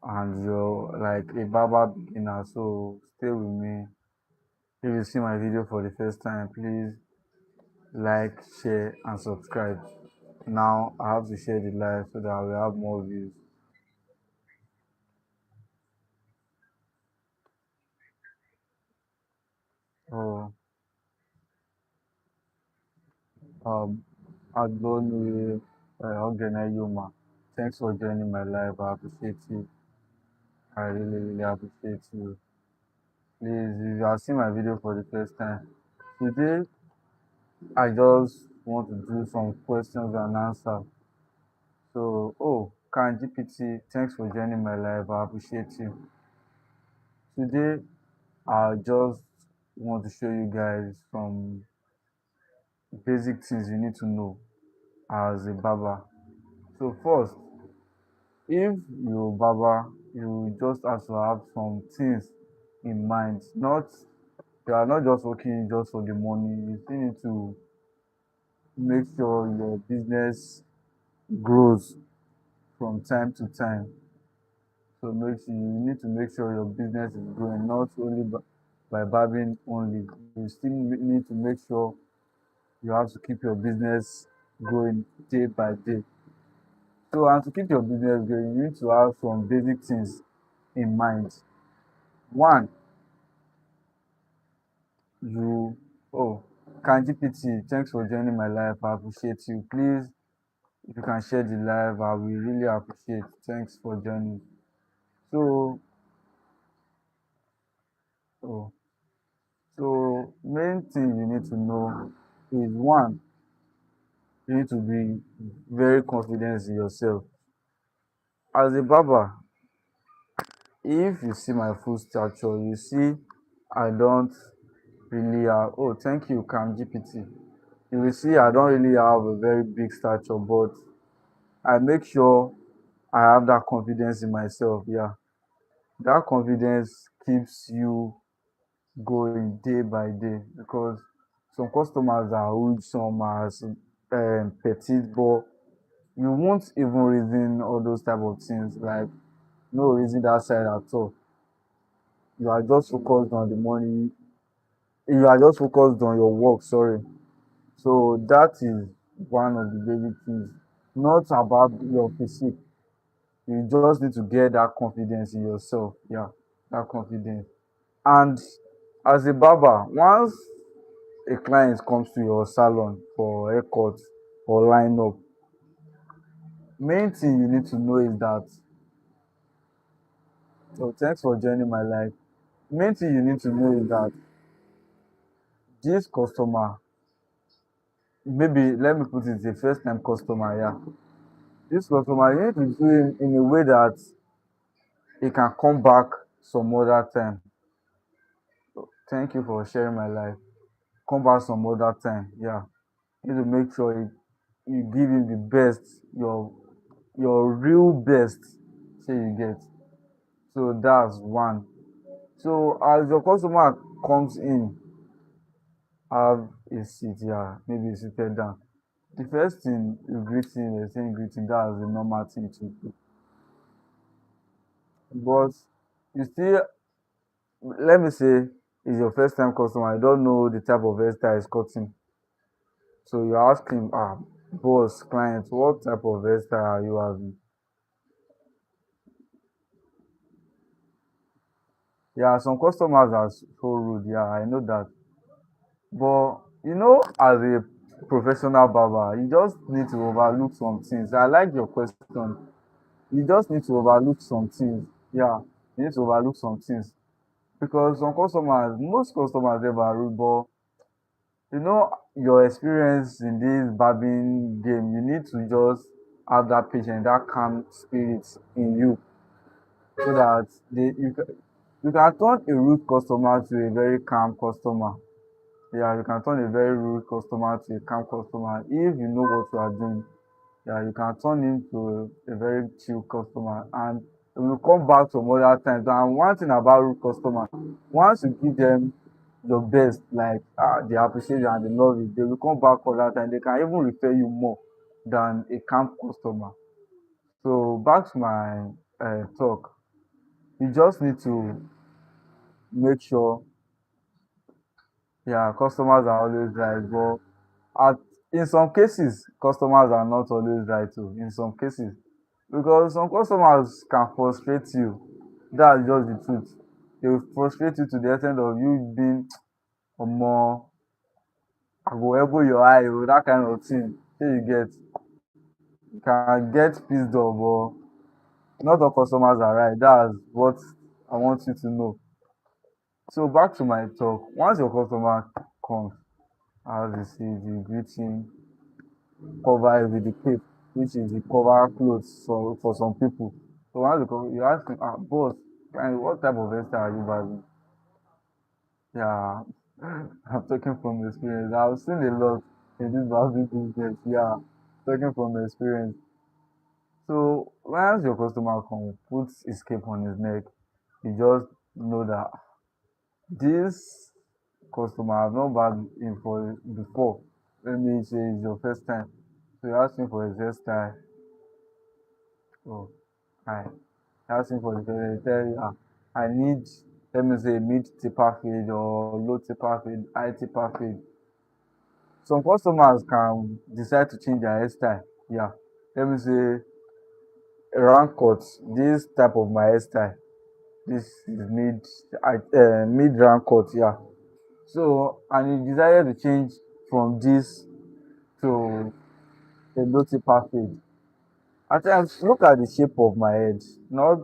and you're like a barber beginner, so stay with me. If you see my video for the first time, please like, share, and subscribe. Now I have to share the live so that we have more views. Oh, um, Agbonu Ogene Yuma. Thanks for joining my live. I appreciate you. I really, really appreciate you. Please, if you have seen my video for the first time, today I just want to do some questions and answers. So, oh, Can GPT, thanks for joining my live. I appreciate you. Today, I just want to show you guys some basic things you need to know as a barber. So, first, if you're a barber, you just have to have some things in mind. Not You are not just working just for the money. You still need to make sure your business grows from time to time. So you need to make sure your business is growing, not only by barbering only. You still need to make sure you have to keep your business growing day by day. So and to keep your business going, you need to have some basic things in mind. One, you oh Can GPT, thanks for joining my live. I appreciate you. Please, if you can share the live, I will really appreciate. Thanks for joining. So oh so main thing you need to know is one, you need to be very confident in yourself. As a barber, if you see my full stature, you see I don't really have, oh thank you Cam GPT. You will see I don't really have a very big stature, but I make sure I have that confidence in myself. Yeah. That confidence keeps you going day by day because some customers are huge, some are petite, but you won't even reason all those type of things, like no reason that side at all. You are just focused on the money. You are just focused on your work. Sorry. So that is one of the basic things. Not about your physique. You just need to get that confidence in yourself. Yeah, that confidence. And as a barber, once a client comes to your salon for haircut or line up, main thing you need to know is that, oh thanks for joining my life. Main thing you need to know is that this customer, maybe let me put it, a first time customer, yeah. This customer, you need to do it in a way that he can come back some other time. Thank you for sharing my life. Come back some other time, yeah. You need to make sure you give him the best, your real best, say you get. So that's one. So as your customer comes in, have a seat, yeah, maybe seated down. The first thing you greet him, you're saying greeting, that's the normal thing to do. But you still, let me say, it's your first time customer, I don't know the type of hairstyle is cutting. So you ask him, boss, client, what type of hairstyle are you having? Yeah, some customers are so rude, yeah, I know that. But as a professional barber, you just need to overlook some things. I like your question. You just need to overlook some things. Yeah, you need to overlook some things because most customers ever rude, but your experience in this barbing game, you need to just have that patience, that calm spirit in you, so that you can turn a rude customer to a very calm customer. Yeah, you can turn a very rude customer to a calm customer if you know what you are doing. Yeah, you can turn him to a very chill customer and they will come back some other times. And one thing about rude customer, once you give them your best, like they appreciate you and they love it, they will come back other time. They can even refer you more than a calm customer. So back to my talk. You just need to make sure, yeah, customers are always right. But at in some cases, customers are not always right too. In some cases, because some customers can frustrate you. That's just the truth. They will frustrate you to the extent of you being more. I go elbow your eye, oh, that kind of thing. Shey you get, you can get pissed off, but not all customers are right. That's what I want you to know. So back to my talk. Once your customer comes, as you see, the greeting cover with the cape, which is the cover clothes for some people. So once you ask him, ah, boss, what type of hairstyle are you buying? Yeah, I'm talking from experience. I've seen a lot in this barbing business. Yeah, talking from experience. So once your customer comes, puts his cape on his neck, you just know that this customer I've not bought him for before. Let me say it's your first time. So you ask him for his hairstyle. Oh, hi. Asking for the credit, tell you, I need, let me say, mid tipper fade or low tipper fade, high tipper fade. Some customers can decide to change their hairstyle. Yeah. Let me say, round cut, this type of my hairstyle. This is mid round cut, yeah. So, and he decided to change from this to a low tipper fade. At times, look at the shape of my head, not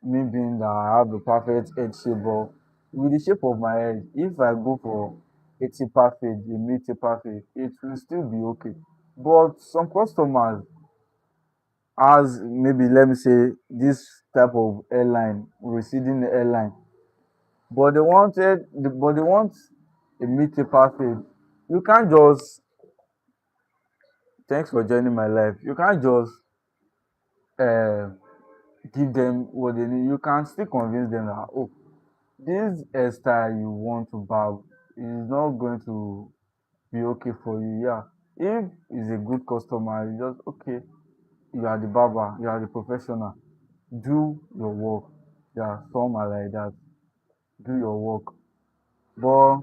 me being that I have a perfect head shape, but with the shape of my head, if I go for a taper fade, a mid taper fade, it will still be okay. But some customers, as maybe let me say this type of airline, receding airline, but they want a mid taper fade. You can't just, thanks for joining my life. You can't just uh, give them what they need. You can still convince them that, oh, this hairstyle you want to barb is not going to be okay for you. Yeah, if it's a good customer, you just okay. You are the barber, you are the professional. Do your work. Yeah, some are like that. Do your work. But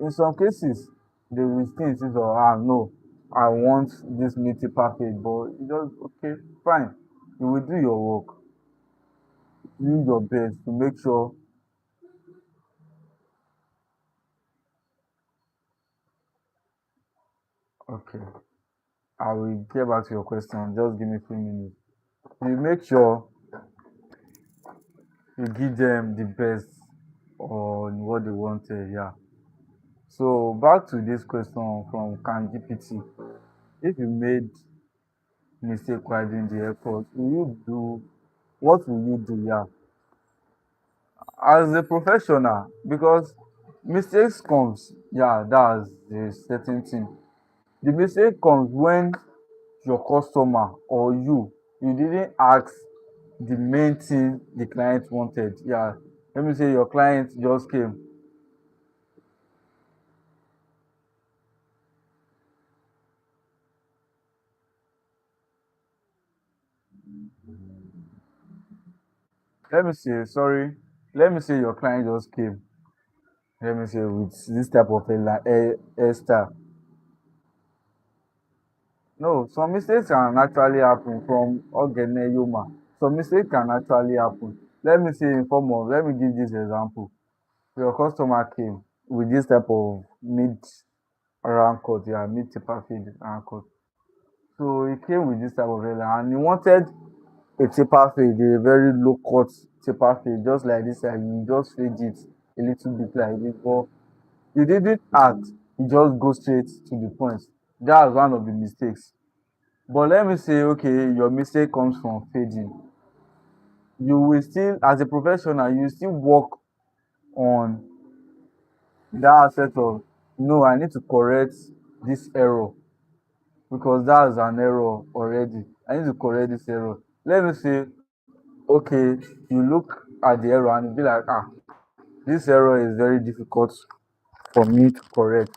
in some cases, they will still insist on, ah, no, I want this meaty package. But you just okay, fine. You will do your work. Do your best to make sure. Okay, I will get back to your question. Just give me a few minutes. You make sure you give them the best on what they wanted. Yeah. So back to this question from Can GPT. If you made mistake while doing the airport, will you do what will you do? Yeah. As a professional, because mistakes comes, yeah, that's a certain thing. The mistake comes when your customer or you didn't ask the main thing the client wanted. Yeah. Let me say your client just came. Let me say, sorry, let me say your client just came. Let me say with this type of hairstyle. No, some mistakes can actually happen from Ogene Yoma. Some mistakes can actually happen. Let me say in form of, let me give this example. Your customer came with this type of mid round cut, yeah, mid taper fade round cut. So he came with this type of hairline and he wanted a taper fade, a very low cut taper fade, just like this, and you just fade it a little bit like this. But you didn't act, you just go straight to the point. That's one of the mistakes. But let me say, okay, your mistake comes from fading. You will still, as a professional, you still work on that aspect of, no, I need to correct this error because that's an error already. I need to correct this error. Let me say, okay, you look at the error and you be like, ah, this error is very difficult for me to correct.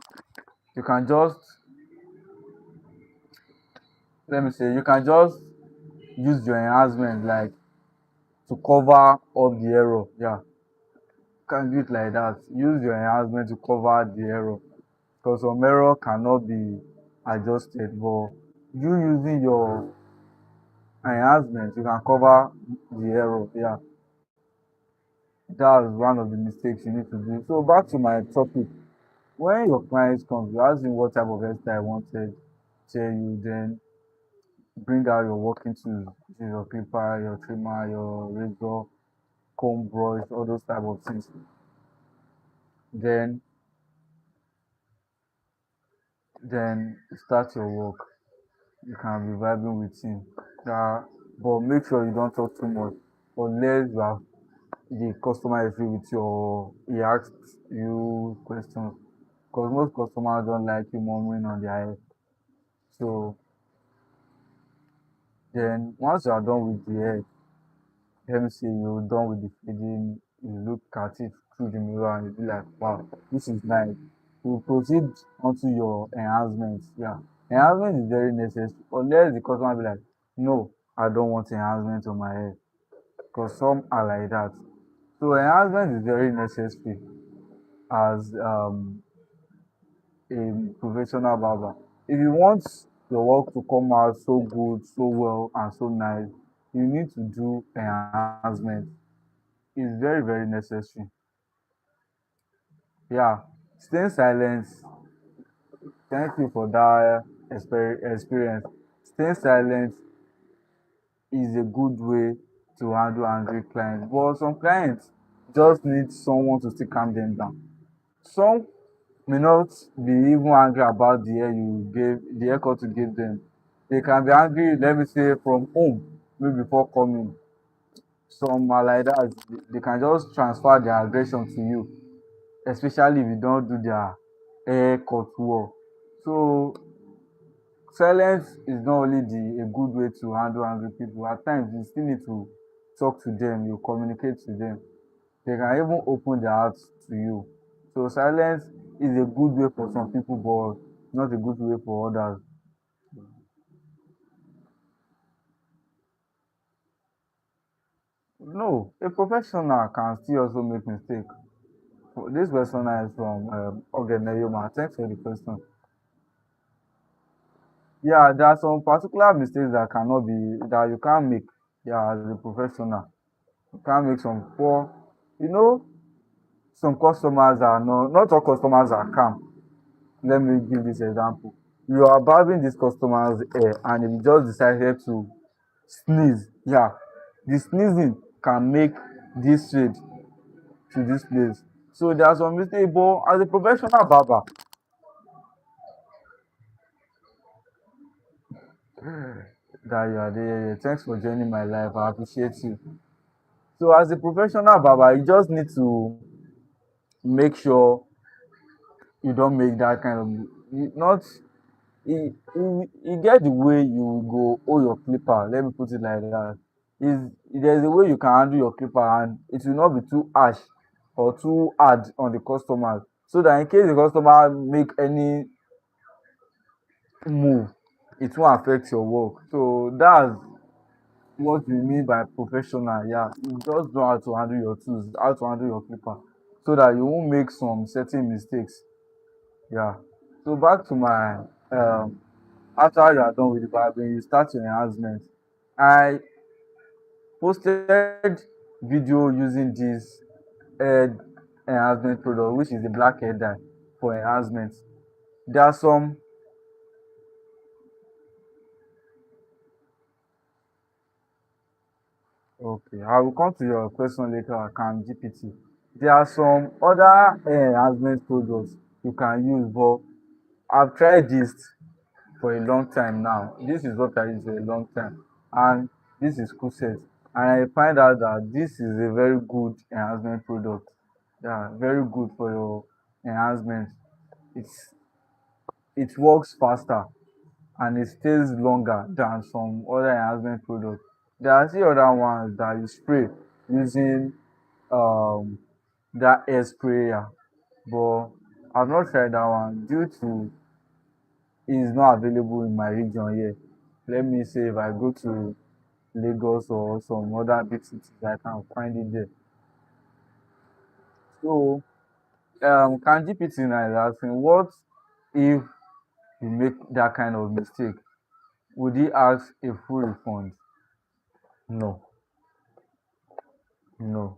You can just, let me say, you can just use your enhancement like to cover up the error. Yeah, can do it like that. Use your enhancement to cover the error because some error cannot be adjusted, but you using your enhancement you can cover the error. Yeah, that's one of the mistakes you need to do. So back to my topic. When your client comes, you ask him what type of hairstyle I wanted, tell you, then bring out your working tools, which is your clipper, your trimmer, your razor, comb brush, all those type of things. Then then start your work. You can be vibing with him. But make sure you don't talk too much unless you have the customer is free with you or he asks you questions. Because most customers don't like you murmuring on their head. So then once you are done with the head, let me say you're done with the fading, you look at it through the mirror and you be like, wow, this is nice. You proceed onto your enhancement. Yeah. Enhancement is very necessary. Unless the customer be like, no, I don't want enhancement on my hair. Because some are like that. So enhancement is very necessary as a professional barber. If you want your work to come out so good, so well, and so nice, you need to do enhancement. It's very, very necessary. Yeah, staying silent. Thank you for that experience. Staying silent is a good way to handle angry clients, but some clients just need someone to still calm them down. Some may not be even angry about the haircut you gave them. They can be angry, let me say, from home, maybe before coming. Some are like that. They can just transfer their aggression to you, especially if you don't do their haircut well. So silence is not only a good way to handle angry people. At times you still need to talk to them, you communicate to them. They can even open their hearts to you. So silence is a good way for some people, but not a good way for others. No, a professional can still also make mistake. This person is from Ogeneyoma. Thanks for the question. Yeah, there are some particular mistakes that you can't make. Yeah, as a professional, you can't make some poor. You know, some customers are not all customers are calm. Let me give this example. You are barbing this customer's hair and he just decided to sneeze. Yeah, the sneezing can make this shade to this place. So there are some mistakes, but as a professional barber, that you are there. Thanks for joining my life. I appreciate you. So as a professional barber, you just need to make sure you don't make that kind of not you get the way you go hold your clipper, let me put it like that. Is there's a way you can handle your clipper and it will not be too harsh or too hard on the customer, so that in case the customer make any move, it won't affect your work. So that's what we mean by professional. Yeah, you just know how to handle your tools, how to handle your clipper, so that you won't make some certain mistakes. Yeah. So back to my after you are done with the barbering, you start your enhancement. I posted video using this head enhancement product, which is the black hair dye for enhancement. There are some okay, I will come to your question later. I can GPT. There are some other hair enhancement products you can use, but I've tried this for a long time now. This is what I use for a long time, and this is Kuset. And I find out that this is a very good enhancement product. Yeah, very good for your enhancement. It's it works faster and it stays longer than some other enhancement products. There are still other ones that you spray using um that air sprayer, but I've not tried that one due to it is not available in my region here. Let me say if I go to Lagos or some other big cities, I can find it there. So can GPT now is asking, what if you make that kind of mistake? Would he ask a full refund? No, no.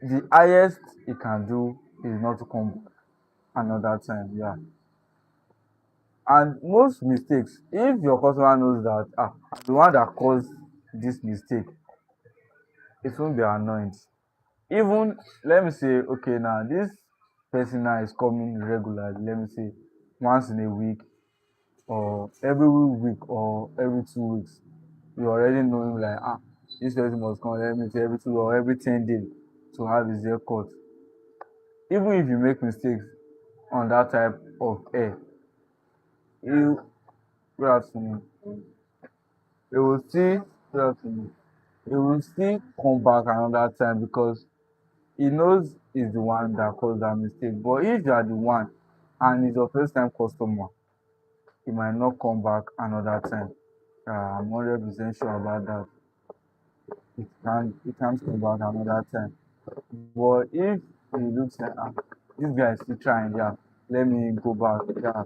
The highest he can do is not to come back another time. Yeah. And most mistakes, if your customer knows that I'm the one that caused this mistake, it won't be annoyed. Even let me say, okay, now this person now is coming regularly, let me say once in a week or every week or every 2 weeks. You already know him like, this person must come, let me say every 2 or every 10 days to have his hair cut. Even if you make mistakes on that type of hair, you good afternoon. It will still good afternoon. It will still come back another time because he knows he's the one that caused that mistake. But if you are the one and he's your first time customer, he might not come back another time. I'm 100% sure about that. It can't come back another time. But if he looks like, this guy is still trying, yeah, let me go back. Yeah.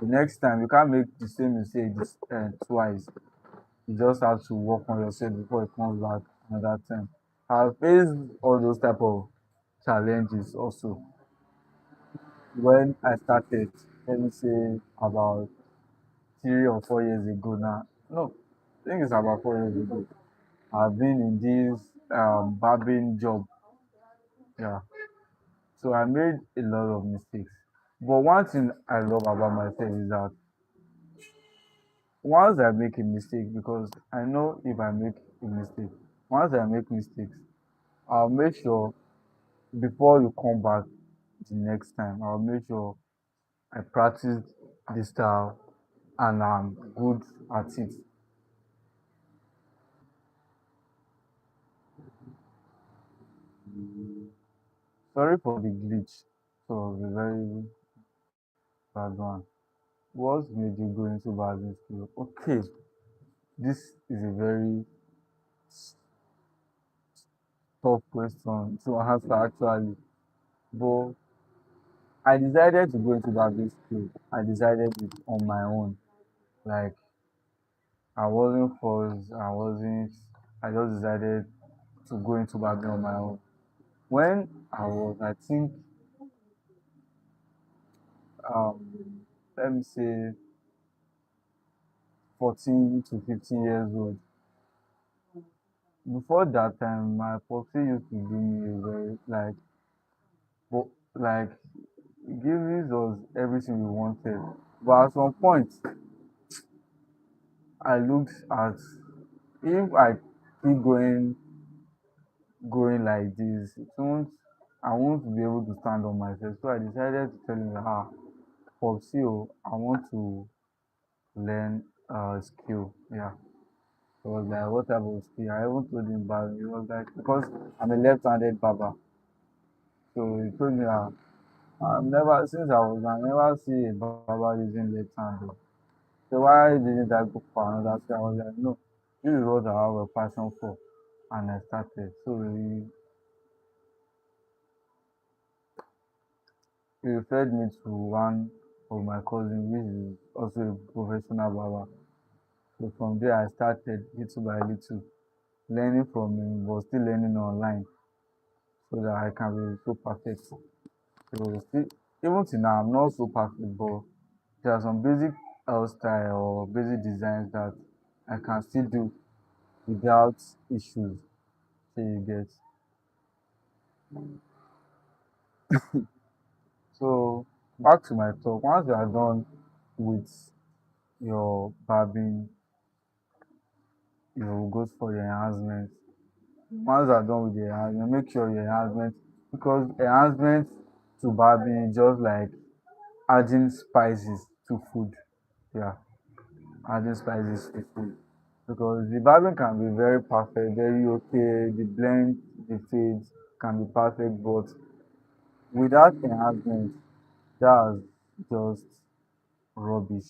The next time you can't make the same mistake twice. You just have to work on yourself before it comes back another time. I've faced all those type of challenges also when I started, let me say about 3 or 4 years ago now. No, I think it's about 4 years ago. I've been in this barbering job. Yeah. So I made a lot of mistakes. But one thing I love about myself is that once I make a mistake, because I know if I make a mistake, once I make mistakes, I'll make sure before you come back the next time, I'll make sure I practice this style and I'm good at it. Sorry for the glitch. So the very bad one. What made you go into barbering school? Okay, this is a very tough question to answer actually. But I decided to go into barbering school. I decided it on my own. Like I wasn't forced. I wasn't. I just decided to go into barbering on my own. When I was, I think, let me say, 14 to 15 years old. Before that time, my popsy used to give me a very like give us everything we wanted. But at some point, I looked at if I keep going like this, I won't be able to stand on myself. So I decided to tell him, Popsy, I want to learn skill. Yeah. He was like, what type of skill? I even told him about it. He was like, because I'm a left-handed barber. So he told me, I never see a barber using left hand. So why didn't I go for another skill? I was like, no, this is what I have a passion for. And I started. So he referred me to one of my cousins, which is also a professional barber. So from there, I started little by little, learning from him, but still learning online so that I can be so perfect. So still, even till now, I'm not so perfect, but there are some basic hairstyle or basic designs that I can still do without issues. So you get. So back to my talk. Once you are done with your barbing, you go for your enhancement. Once you are done with the enhancement, make sure your enhancement, because enhancement to barbing is just like adding spices to food. Yeah, adding spices to food. Because the barbing can be very perfect, very okay. The blend, the fade can be perfect, but without enhancement, that's just rubbish.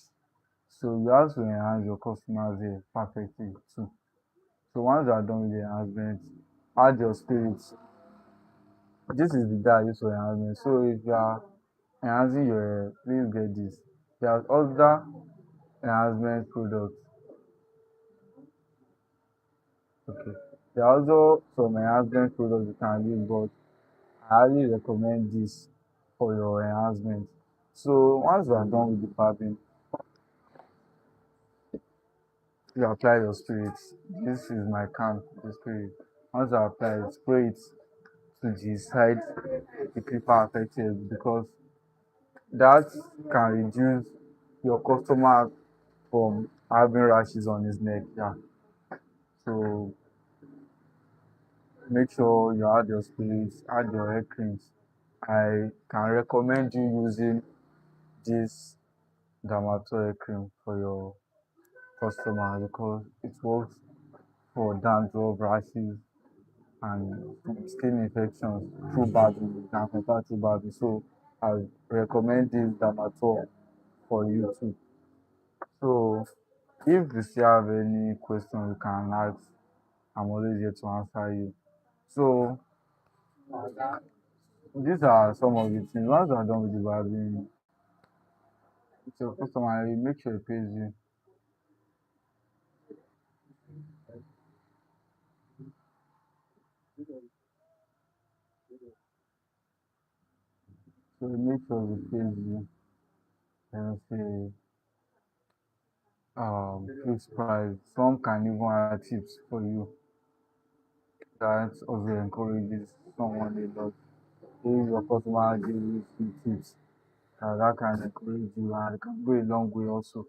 So you have to enhance your customers here perfectly too. So once you are done with the enhancement, add your spirits. This is the dye used for enhancement. So if you are enhancing your hair, please get this. There are other enhancement products. Okay. There are also some enhancement products you can use, but I highly recommend this for your enhancement. So once you are done with the barbing, you apply your spirits. This is my can, the spirit. Once you apply it, spray it to the side the clipper affected because that can reduce your customer from having rashes on his neck. Yeah. So make sure you add your spirits, add your hair creams. I can recommend you using this Dermato hair cream for your customer because it works for dandruff, rashes, and skin infections through bathing. You can conquer through bathing. So I recommend this Dermato for you too. So if you still have any question you can ask, I'm always here to answer you. So these are some of the things. Once you are done with the barbing, it's your customer, you make sure he pays you. So you make sure he pays you. Let say fixed price. Some can even add tips for you. That also encourages someone a lot. If your customer gives you free tips, that can encourage you and it can go a long way also.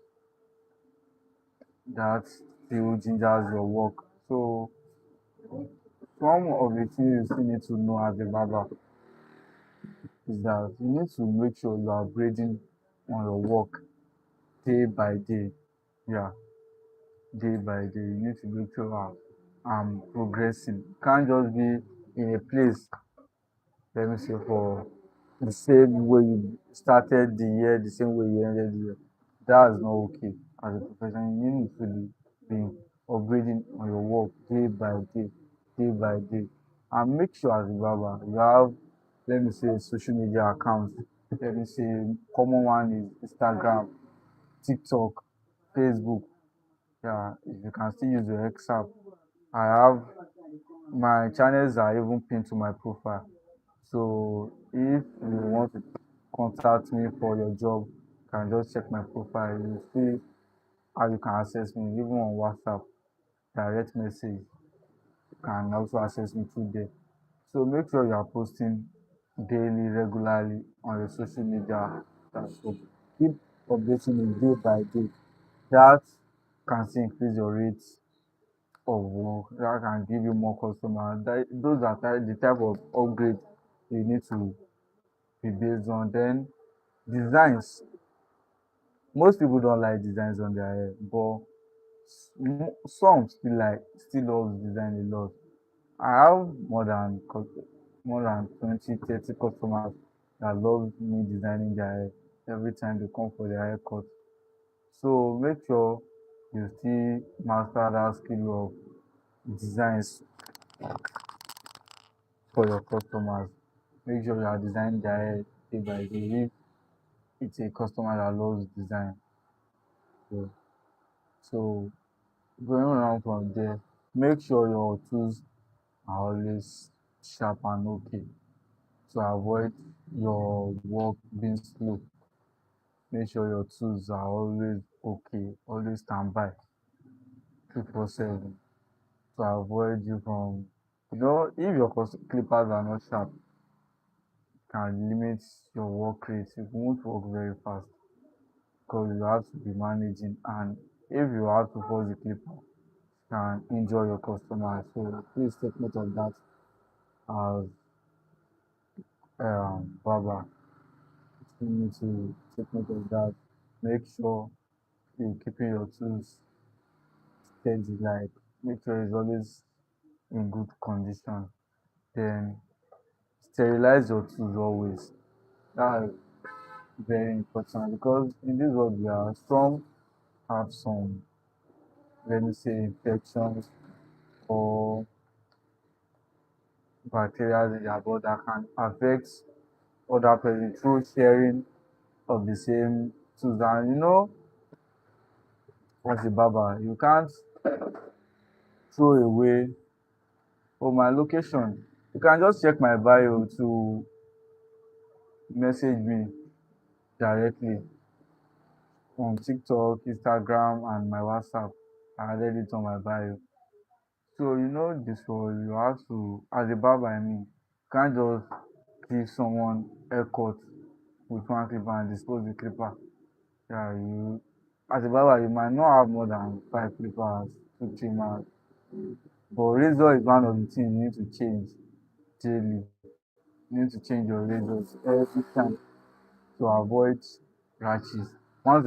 That still gingers your work. So some of the things you still need to know as a barber is that you need to make sure you are grading on your work day by day. Yeah, day by day. You need to make sure I'm progressing. You can't just be in a place, let me say, for the same way you started the year, the same way you ended the year. That's not okay. As a professional, you need to be upgrading on your work day by day, day by day. And make sure as a barber, you have, let me say, social media accounts. Let me say, common one is Instagram, TikTok, Facebook. Yeah, if you can still use your X app. I have my channels are even pinned to my profile. So if you want to contact me for your job, you can just check my profile. You see how you can access me, even on WhatsApp, direct message. You can also access me through there. So make sure you are posting daily, regularly on your social media platform. Keep updating it day by day. That can still increase your rates of work. That can give you more customers. Those are the type of upgrade you need to be based on. Then designs. Most people don't like designs on their hair, but some still love design a lot. I have more than 20, 30 customers that love me designing their hair every time they come for their haircut. So make sure you still master that skill of designs for your customers. Make sure you are designing their hair day by day. If it's a customer that loves design. So, so going around from there, make sure your tools are always sharp and okay to avoid your work being slow. Make sure your tools are always okay, always standby 24/7 to avoid you from, if your clippers are not sharp, it can limit your work rate. You won't work very fast because you have to be managing, and if you have to force the clipper, can injure your customer. So please take note of that as barber. You need to take note of that. Make sure you keeping your tools steady, like make sure it's always in good condition. Then sterilize your tools always. That is very important because in this world we are some have some, let me say, infections or bacteria in their blood that can affect other person through sharing of the same tools. And as a barber, you can't throw away my location. You can just check my bio to message me directly on TikTok, Instagram, and my WhatsApp. I added it on my bio. So this one you have to, as a barber, I mean, you can't just give someone haircut with one clipper and dispose the clipper. Yeah, you as a barber you might not have more than five clippers, two trimmers, but razor is one of the things you need to change daily. You need to change your razors every time to avoid rashes. Once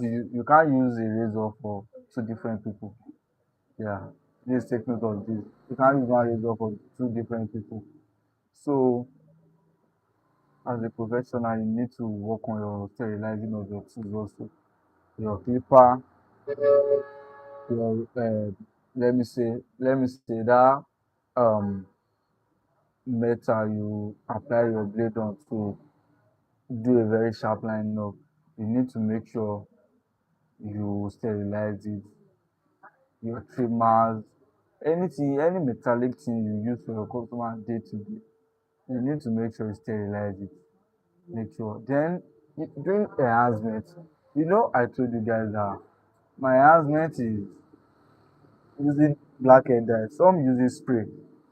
you can't use a razor for two different people. Yeah, please take note of this. You can't use one razor for two different people. So as a professional, you need to work on your sterilizing of your tools also. Your clipper, your let me say that um metal you apply your blade on to do a very sharp line up. You need to make sure you sterilize it, your trimmers, anything, any metallic thing you use for your customer day to day, you need to make sure you sterilize it. Make sure. Then during enhancement, I told you guys that my enhancement is using blackhead dye. Some using spray,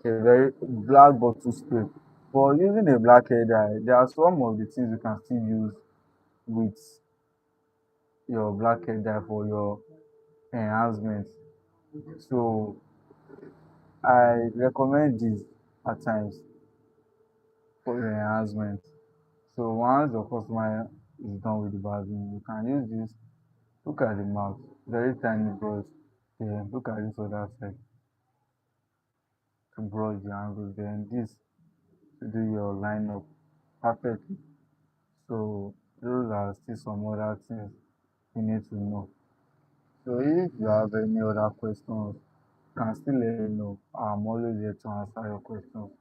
a very black bottle spray. But using a blackhead dye, there are some of the things you can still use with your blackhead dye for your enhancement. So I recommend this at times for your enhancement. So once your customer is done with the barbing, you can use this. Look at the mouth, very tiny brush. Then look at this other side to brush the angle. Then this to do your lineup perfectly. So those are still some other things you need to know. So if you have any other questions, you can still let me know. I'm always here to answer your questions.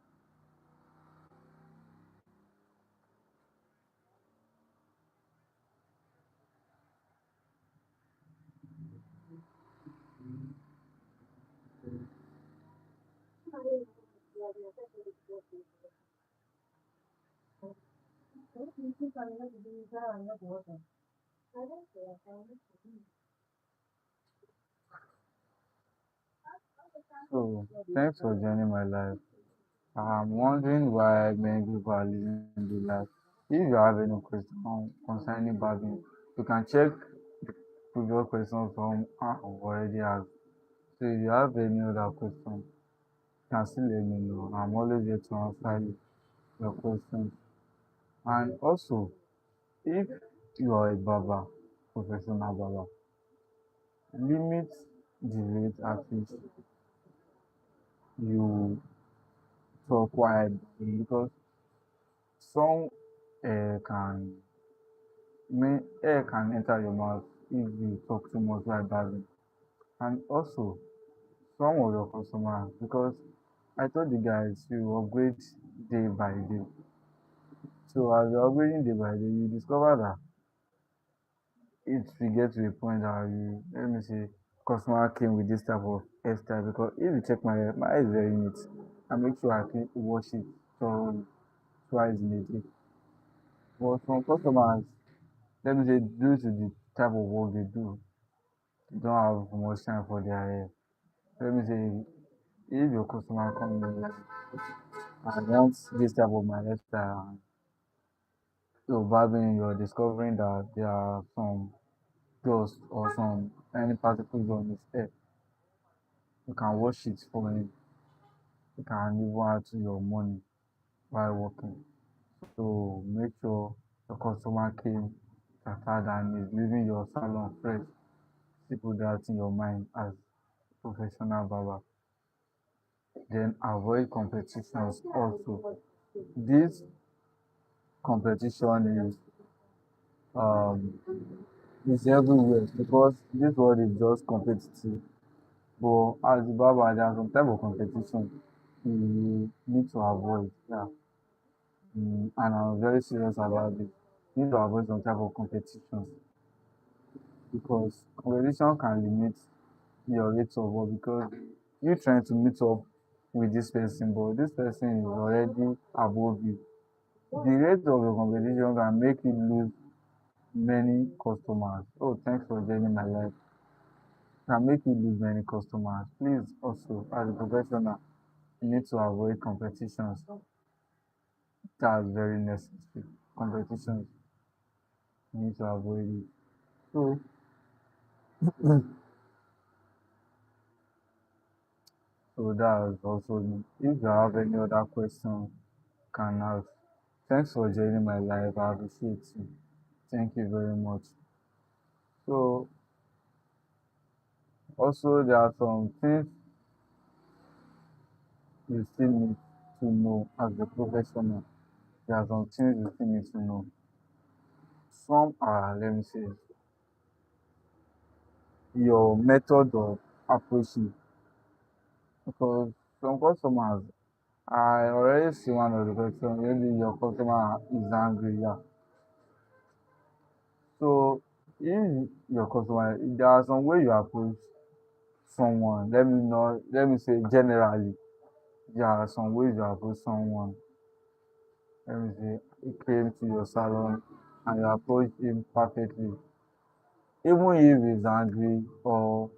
So thanks for joining my life. I'm wondering why many people are living the life. If you have any question concerning barbing, you can check previous questions from I've already asked. So if you have any other question, you can still let me know. I'm always here to answer your questions. And also, if you are a barber, professional barber, limit the rate at which you talk while barbing because some can air can enter your mouth if you talk too much while barbing. And also, some of your customers, because I told the guys you upgrade day by day. So as you're upgrading day by day, you discover that it will get to a point that let me say, customer came with this type of hairstyle. Because if you check my hair is very neat. I make sure I clean, wash it thoroughly twice in a day. But some customers, let me say, due to the type of work they do, they don't have much time for their hair. Let me say, if your customer come in and wants this type of my hairstyle, and you're barbing, you're discovering that there are some dust or some any particles on his hair, you can wash it for him. You can even add to your money while working. So make sure the customer came prepared and is leaving your salon fresh. Put that in your mind as professional barber. Then avoid competitions also. This competition um is everywhere because this world is just competitive. But as the barber, there are some type of competition you need to avoid. Yeah. And I'm very serious about this. You need to avoid some type of competitions because competition can limit your rate of work because you trying to meet up with this person, but this person is already above you. The rate of your competition can make you lose many customers. Oh, thanks for joining my life. Can make you lose many customers. Please also, as a professional, you need to avoid competitions. That's very necessary. Competitions, you need to avoid it. So, so that's also me. If you have any other question, can ask. Thanks for joining my live. I appreciate you. Thank you very much. So, also, there are some things you still need to know as a professional. There are some things you still need to know. Some are, let me say, your method of approaching. Because some customers, I already see one of the questions, maybe your customer is angry. Yeah. So, if your customer, there are some way you approach someone. Let me know, let me say generally, there are some ways you approach someone. Let me say, he came to your salon and you approach him perfectly. Even if he's angry or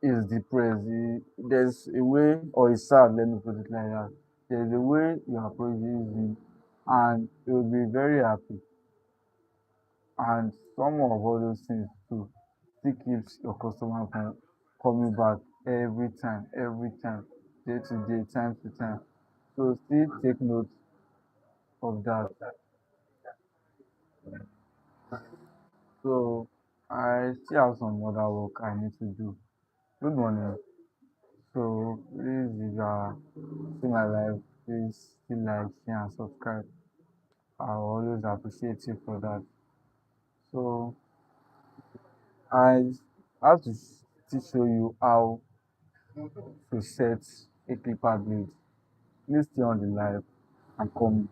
is depressed, there's a way, or is sad, let me put it like that. There's a way you approach him and he will be very happy. And some of all those things too still keeps your customer from coming back every time, day to day, time to time. So still take note of that. So I still have some other work I need to do. Good morning. So please, if you are seeing my life, please still like, share, and subscribe. I always appreciate you for that. So I have to still show you how to set a clipper blade. Please stay on the live and come.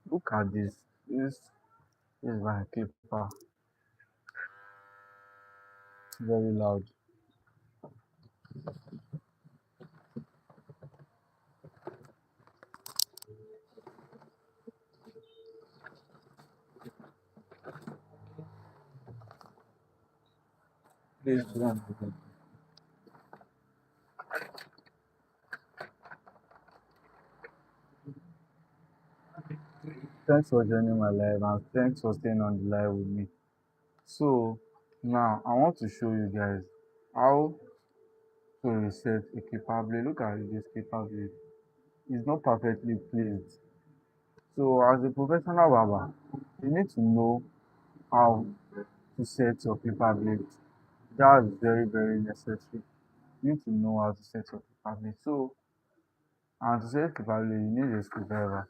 Look at this. This is my clipper. Very loud. Please do not forget. Thanks for joining my live and thanks for staying on the live with me. So now I want to show you guys how to reset a clipper blade. Look at this clipper blade. It's not perfectly placed. So as a professional barber, you need to know how to set your clipper blade. That's very necessary. You need to know how to set your clipper blade. So and to set clipper blade, you need a screwdriver.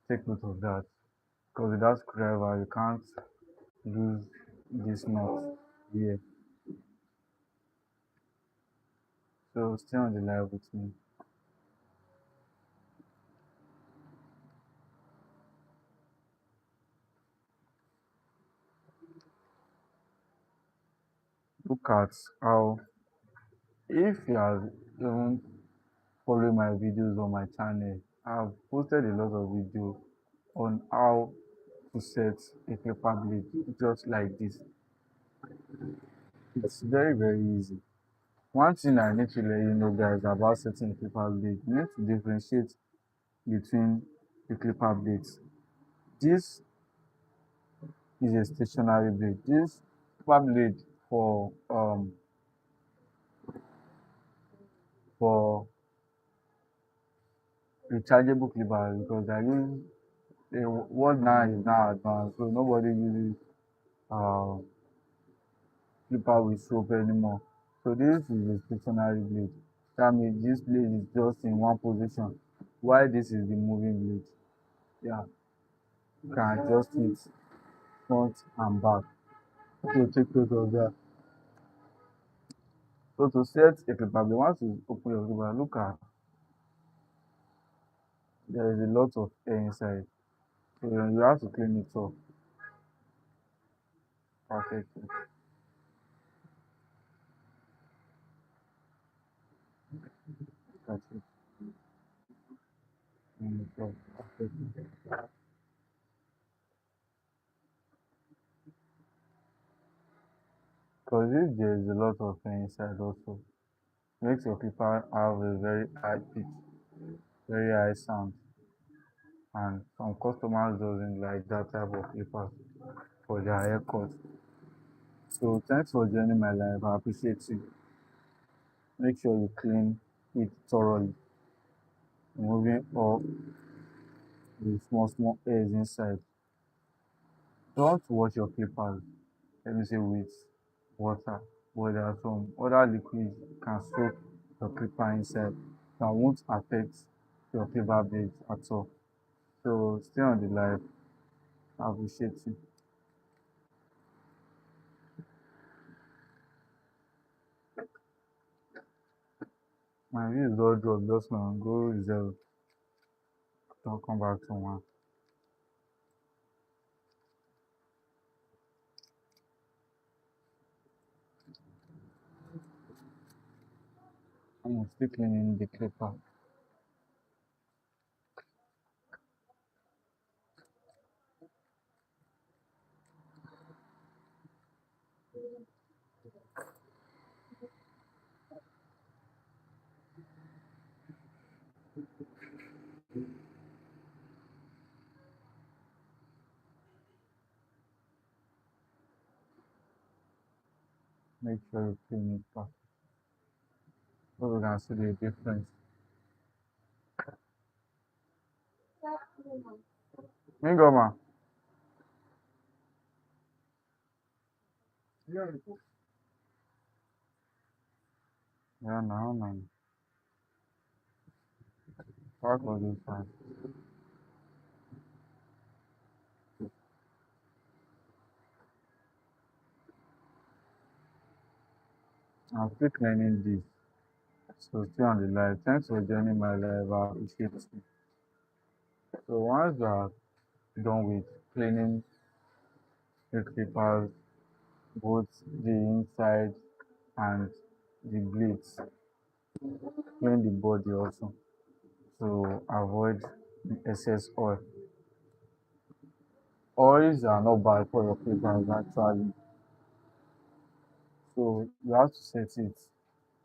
Take note of that. Because without screwdriver, you can't lose this knot here. So stay on the live with me. Look at how, if you are even following my videos on my channel, I've posted a lot of videos on how to set a paper blade just like this. It's very easy. One thing I need to let you know guys about setting a paper blade, you need to differentiate between the clipper blades. This is a stationary blade. This clipper blade for rechargeable clipper because I use the world now is now advanced, so nobody uses uh, clipper with soap anymore. So this is a stationary blade. That means this blade is just in one position, while this is the moving blade. Yeah, you can adjust it front and back. So take note of that. So to set a paper blade, once you open your paper, look at there is a lot of air inside. So you have to clean it up perfectly. That's it. Clean it up perfectly. Because if there is a lot of air inside also, makes your paper have a very high pitch, very high sound. And some customers doesn't like that type of paper for their haircut. So thanks for joining my life. I appreciate you. Make sure you clean it thoroughly, removing all the small hairs inside. Don't wash your papers, let me say with water, but there are some other liquids can soak your paper inside that won't affect your paper blade at all. So stay on the live. I appreciate you. My view is all dropped just now. Go reserve. Don't come back to one. I'm still cleaning the paper. Make sure you clean it back so we can see the difference. Mingoma. Yeah, now, man. Park was this fine. I'm still cleaning this. So stay on the live. Thanks for joining my live. I appreciate it. So once you are done with cleaning the papers, both the inside and the blades, clean the body also to avoid the excess oil. Oils are not bad for your papers actually. So you have to set it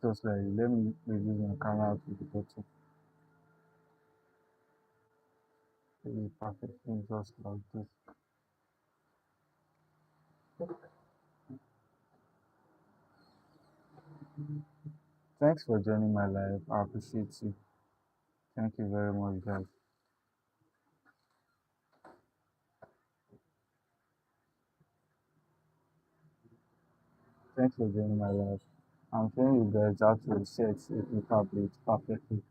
just like let me reduce my camera to the bottom. Maybe perfectly just like this. Thanks for joining my live. I appreciate you. Thank you very much, guys. Thanks for joining my live. I'm showing you guys how to set a paper plate perfectly.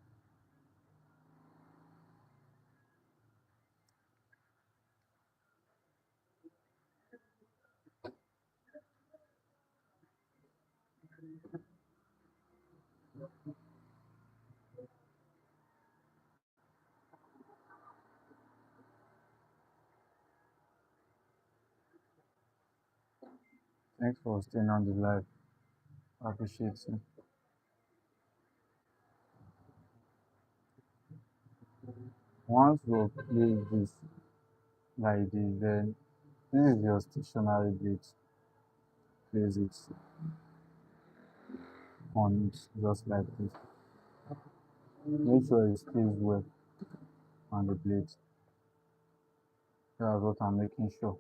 Thanks for staying on the live. I appreciate you. Once you place this like this, then this is your stationary plate. Place it on it just like this. Make sure it stays well on the plate. That's what I'm making sure.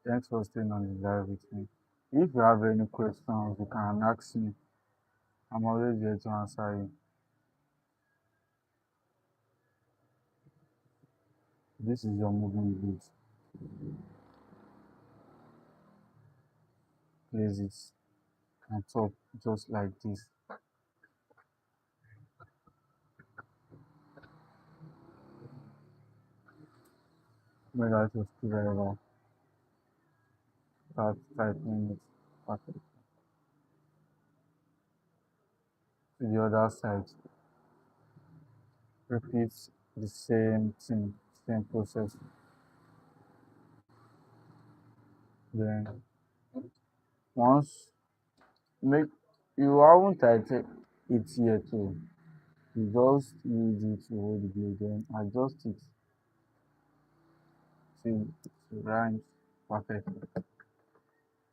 Thanks for staying on the live with me. If you have any questions, you can ask me. I'm always here to answer you. This is your moving boots. place it on top just like this. Make that just cool very well. Start tightening it perfect. To the other side, repeat the same thing, same process. Then once make you haven't tighten it here too. You just use it to hold the blade, then adjust it till it rhymes perfectly.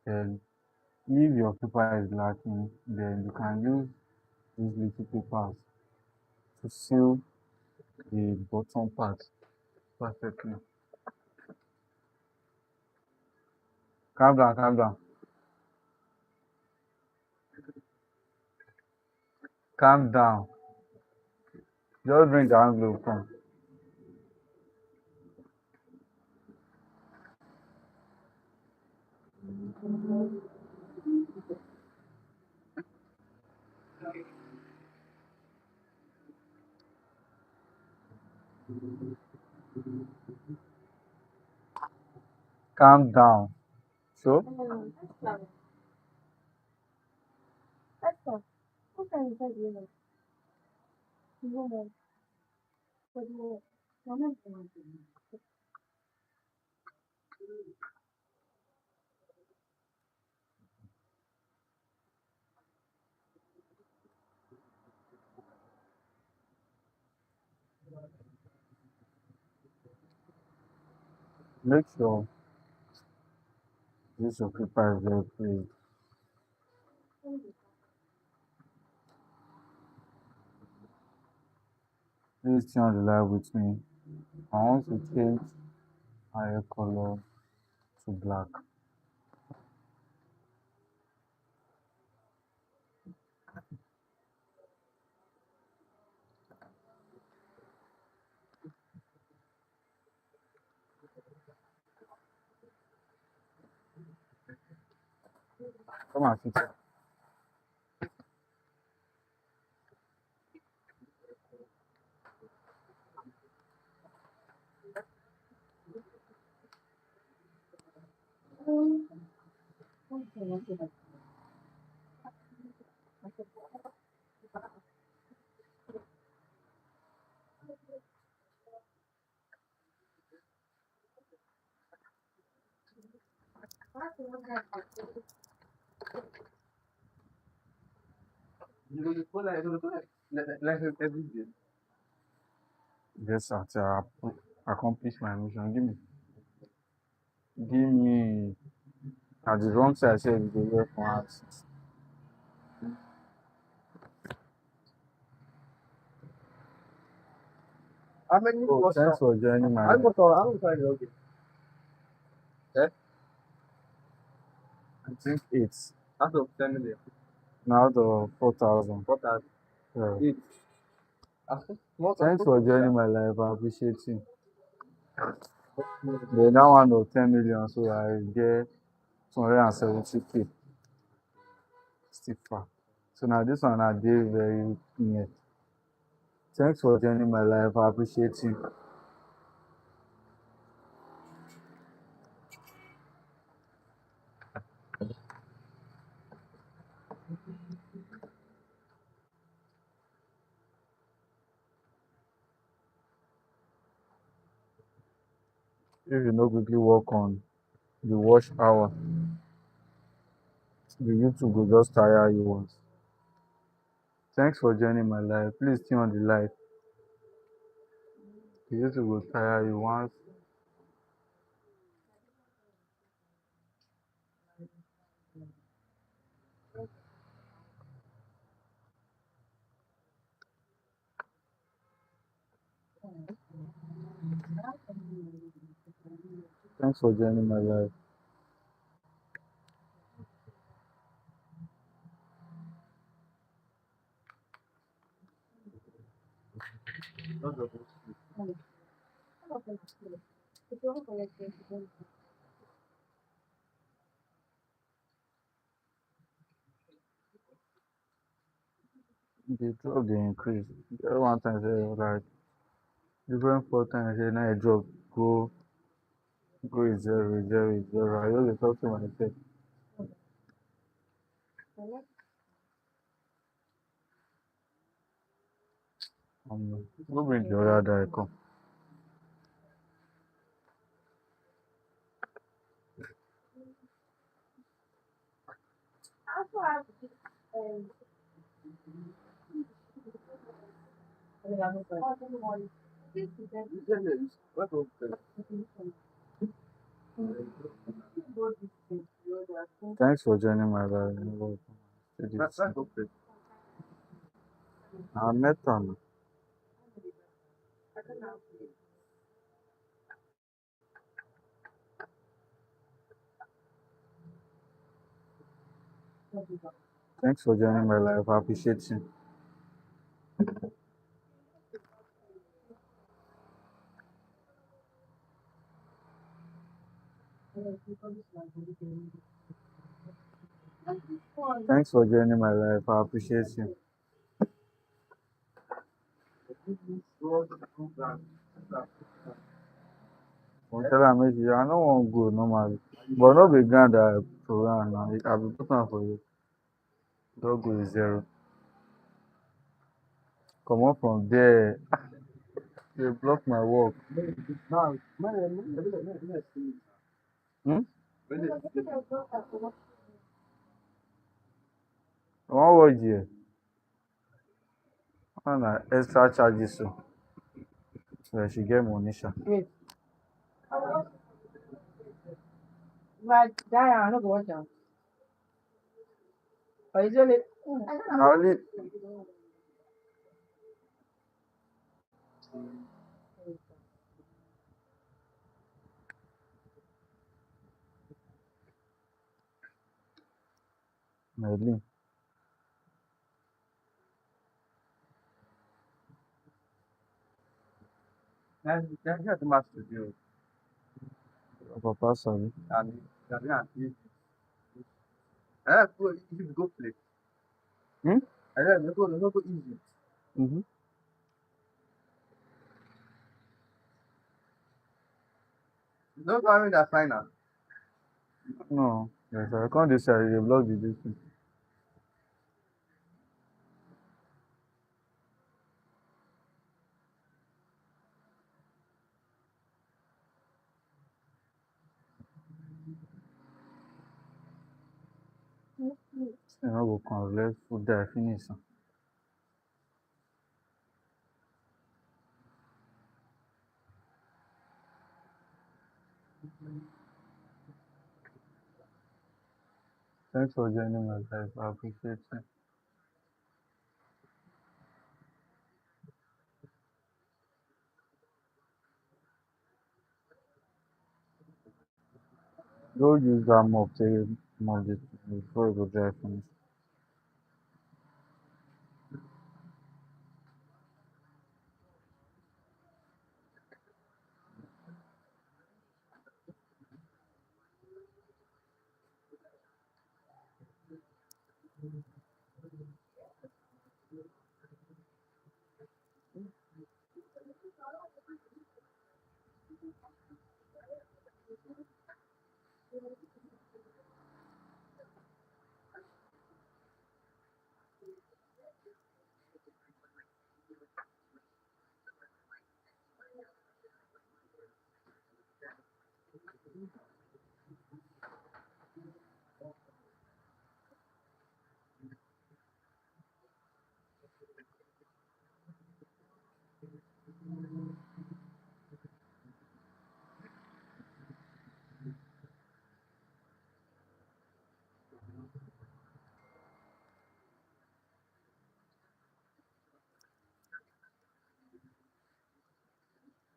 Then if your paper is lacking, then you can use these little papers to seal the bottom part perfectly. Calm down, calm down, calm down. Just bring the envelope come. Calm down. So, make sure this your paper is very clean. Please stay on the line with me. I want to change my hair color to black. Come and sit here. Yes, sir. Till accomplish my mission. Give me at the wrong side. I said you go wear for hands. How many? Oh, thanks for joining my. I think it's out of 10 million. Now out of 4,000. 4,000. Yeah. Thanks for joining my life. I appreciate you. They now one of 10 million, so I get 270K still far. So now this one I did very near. Thanks for joining my life. I appreciate you. If you no quickly work on the watch hour, the YouTube will just tire you once. Thanks for joining my life. Please stay on the live. The YouTube will tire you once. Thanks for joining my live. the drop dey increase. Get one time say like different 4 times say na e drop go zero zero zero. I just dey talk to myself. Go bring the other guy come. Thanks for joining my live. I met am. Thanks for joining my live. I appreciate you. Thanks for joining my live. I appreciate you. Tell am make I no wan go normally, but no be ground I program now. I be put am for you. Don go is zero. Comot from there. Dey block my work. Hmm? I wan watch there. That na extra charges o. So she get money sha. Na only Merlin. Your papa sabi. Hmm? Mm-hmm. No. Yes, I come this side, dey block the dis thing. You no go come let food die finish. Thanks for joining my live. I appreciate you. Go use that mop take mop this thing before e go dry finish.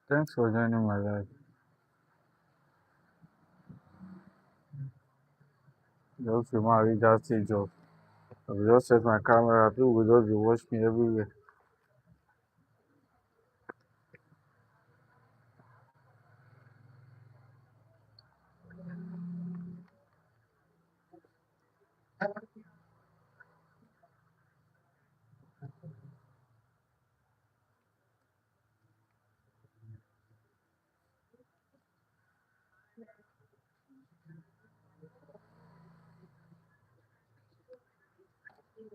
Thanks for joining my live. Just remember reach that stage of I will just set my camera, people will just dey watch me everywhere. Get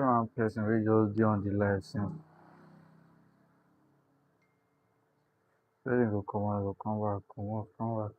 one person wey just dey on the live since. Person go comot, go come back, comot, come back.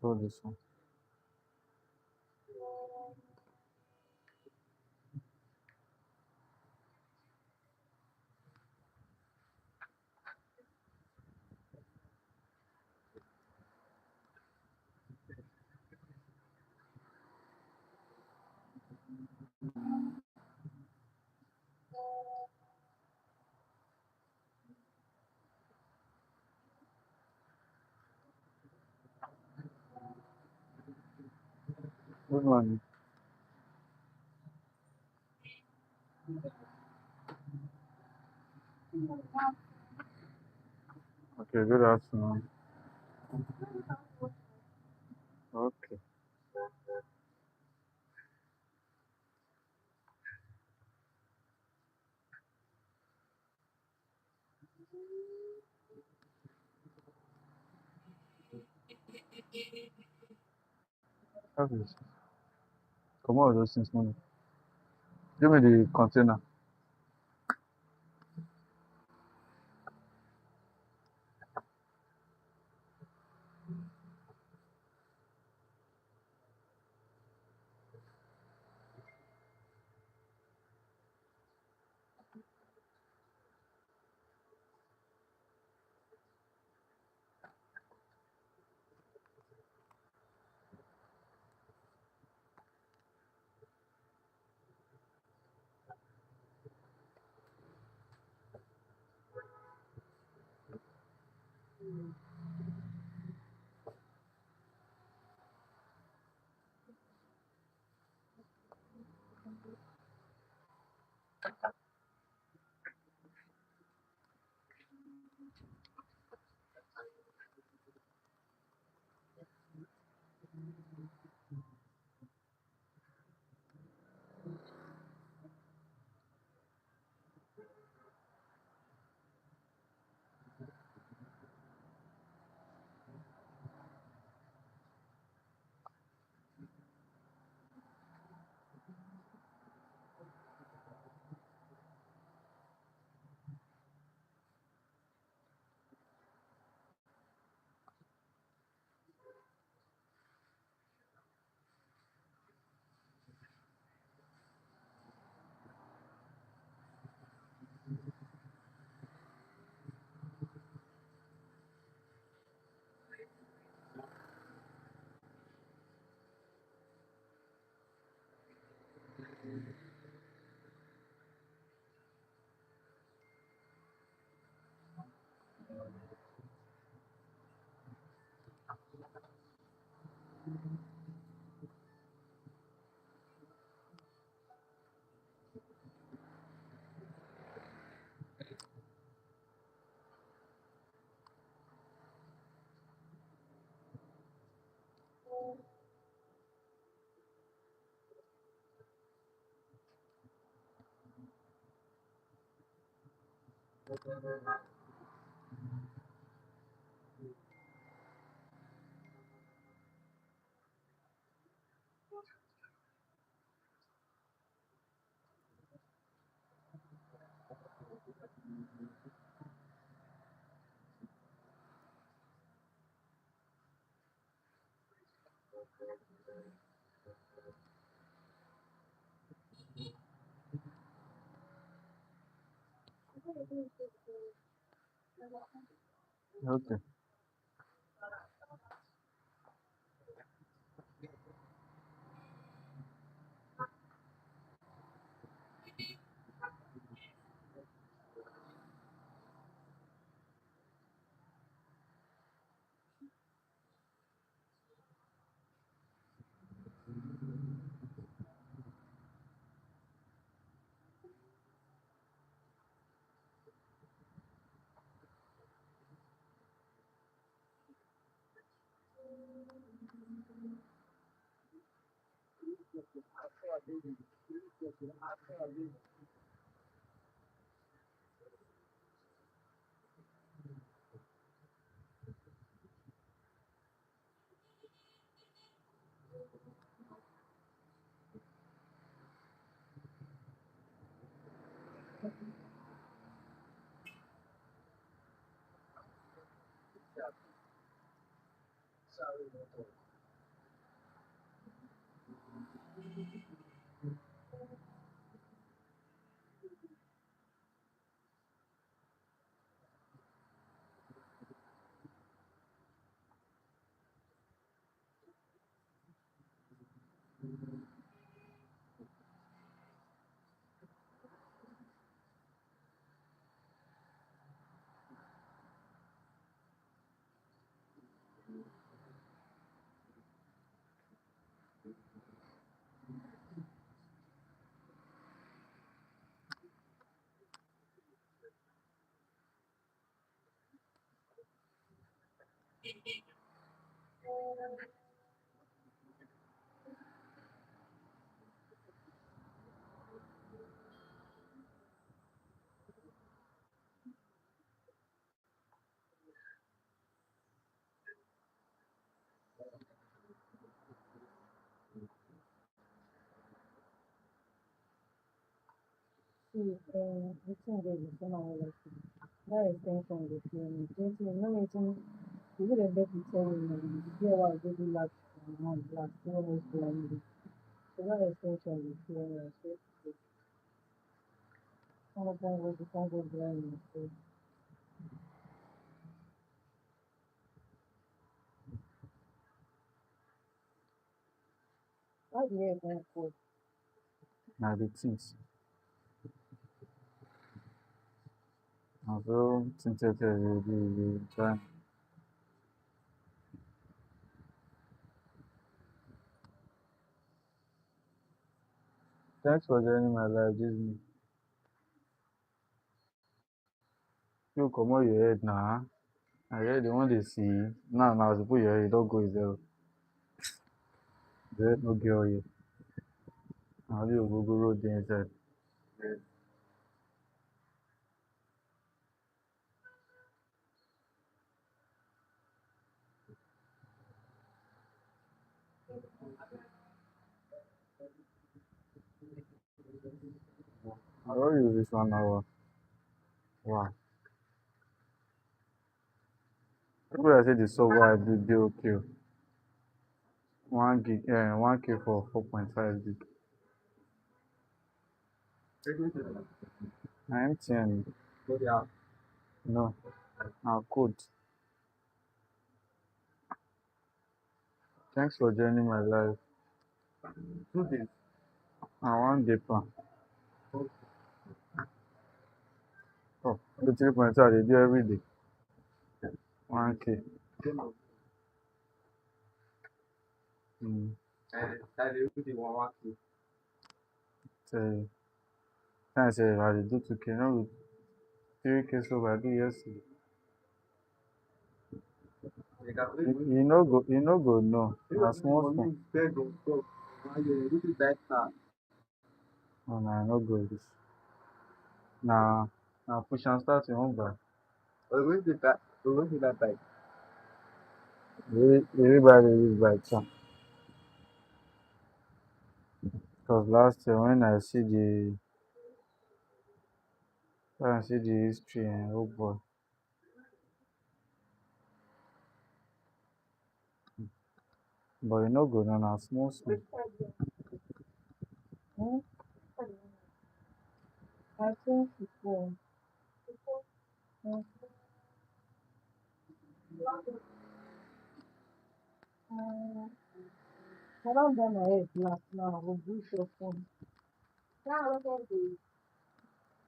So this one. Good morning. Okay, good afternoon. Okay. How is comot all those things money. Give me the container. Okay. See, wetin dey the same I like to that extension dey fear me. Wetin you know wetin the way dem get to tell me na the fear wey I go do last month last wey almost blind me. So that extension dey fear me. I swear to God. Some of them go become go blind me. So how the hair come cold? Now the things. Now so tinted the try. Thanks for joining my life, Disney. You come on your head now. I heard the one they see. Now as you put your head, don't go yourself. There no girl here. Now you go road the inside. I don't use this 1 hour. Wow. People I say the software I did, they okay. 1 gig, 1K for 4.5 gig. Na MTN. No, na code. Thanks for joining my live. I wan dey plan. Oh, the 3.2 I dey do everyday. 1K. Tell you. Time say I dey do 2K, no be 3K so I do yesterday. You no go know. Na small small. Oh, na I no go reach. Na push and start you wan buy. Everybody use by time. Because last year when I see the history, oh boy. But you no go know, na small small. Hmm? I think before. Hmm. I don't done my hair black now. I will do your phone.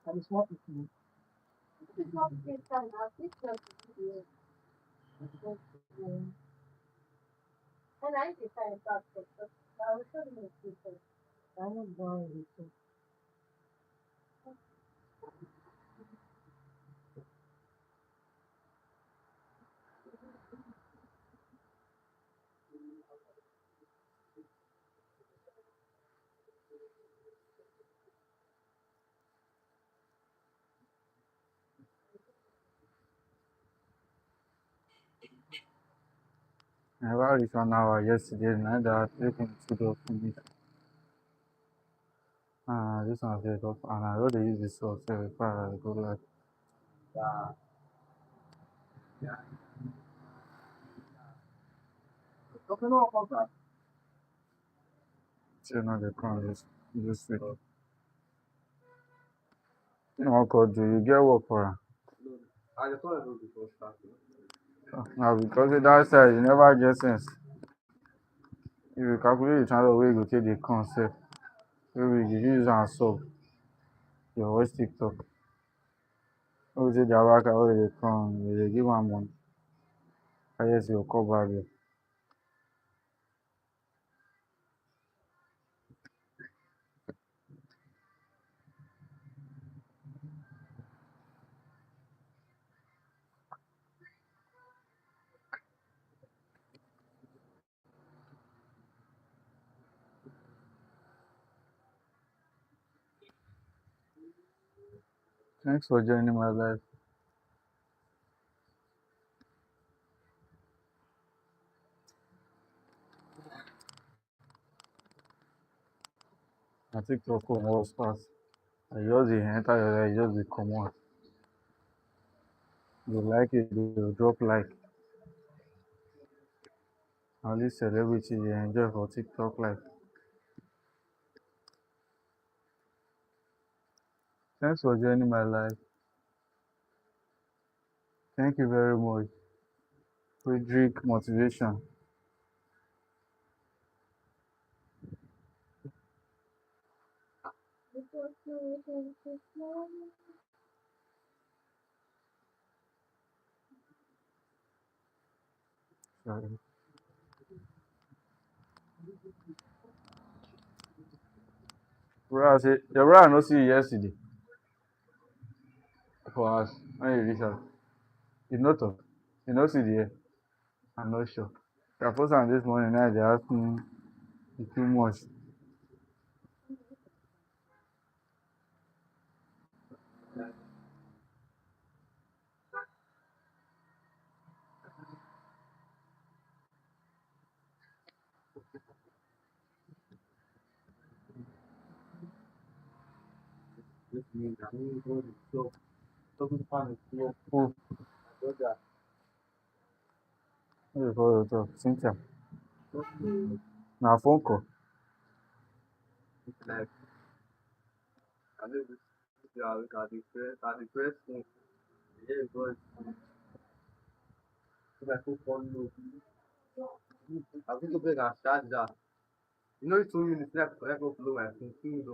I just want it to. I'm not going with it. I never reach 1 hour yesterday, na that 3.2 don finish. This one dey top and I no dey use the sauce before I go live. Still no dey come this week. No wan call do you get work for am? Na because say that side you never get sense. If you calculate the transport wey you go take dey come sef, maybe you fit use am solve your watch TikTok. No be say the Abaka wey dey come, you dey give am money. Highest you go come back there. Thanks for joining my life. Na TikTok come work pass. I just dey enter your life, just dey comot. You like it, you drop like. Na only celebrity dey enjoy for TikTok life. Thanks for joining my life. Thank you very much. Frederick Motivation. Sorry. Bro, say your brother no see you yesterday for us when you reach out. You no talk. You no see the hair. I'm not sure. I post am this morning now they ask me e too much. Who? Who dey call you talk? Cynthia. Na phone call. You know, 2 minutes left. I go upload my phone. 2 minutes.